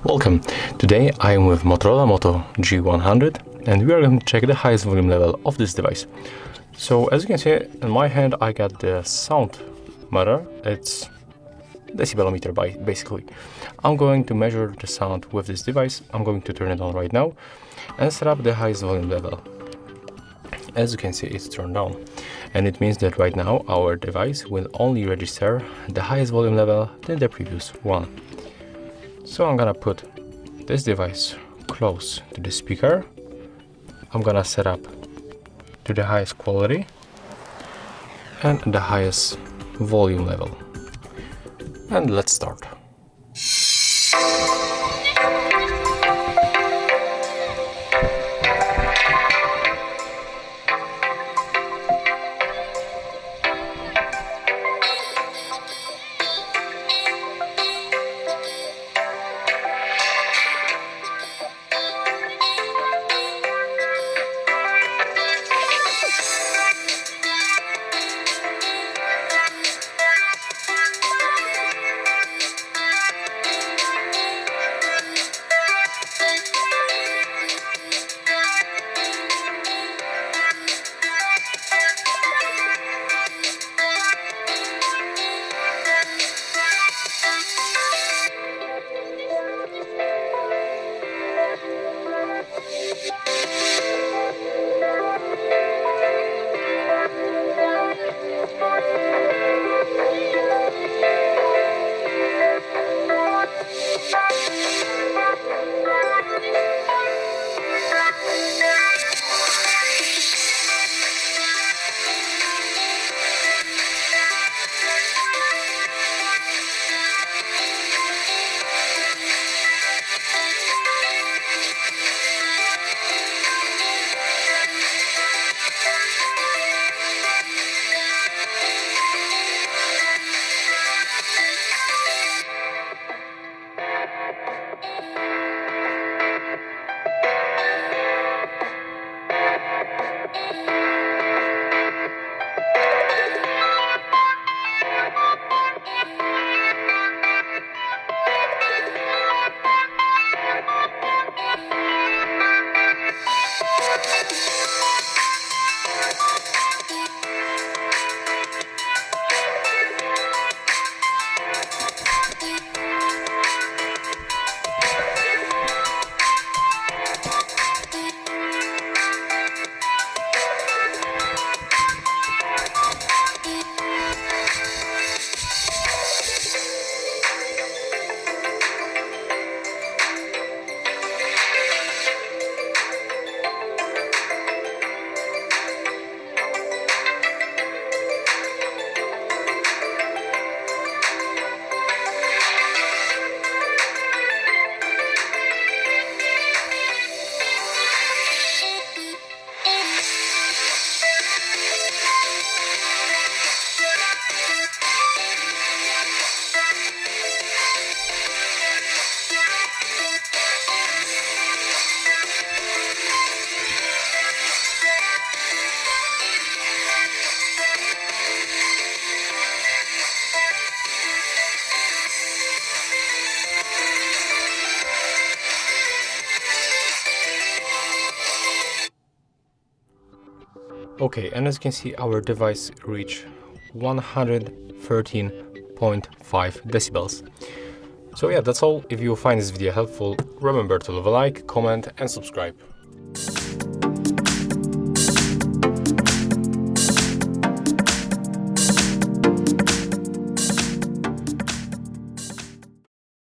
Welcome! Today I am with Motorola Moto G100 and we are going to check the highest volume level of this device. So as you can see in my hand I got the sound meter, it's decibelmeter basically. I'm going to measure the sound with this device. I'm going to turn it on right now and set up the highest volume level. As you can see, it's turned on, and it means that right now our device will only register the highest volume level than the previous one. So I'm gonna put this device close to the speaker. I'm gonna set up to the highest quality and the highest volume level. And let's start. Okay, and as you can see, our device reached 113.5 decibels. So yeah, that's all. If you find this video helpful, remember to leave a like, comment and subscribe.